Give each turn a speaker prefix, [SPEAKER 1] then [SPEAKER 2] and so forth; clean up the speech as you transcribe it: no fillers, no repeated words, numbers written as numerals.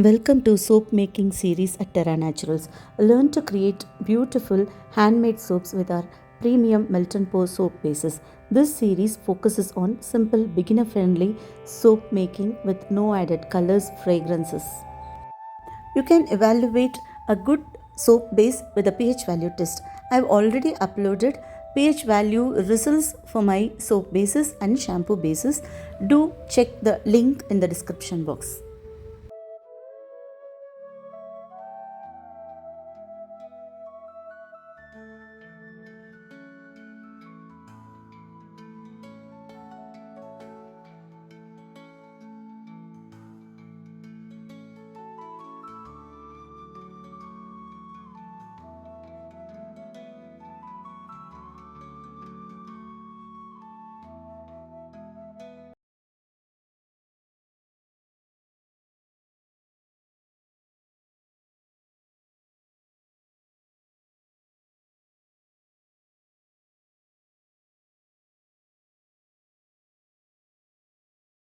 [SPEAKER 1] Welcome to soap making series at Terra Naturals. Learn to create beautiful handmade soaps with our premium melt and pour soap bases. This series focuses on simple beginner friendly soap making with no added colors, fragrances. You can evaluate a good soap base with a pH value test. I've already uploaded pH value results for my soap bases and shampoo bases. Do check the link in the description box.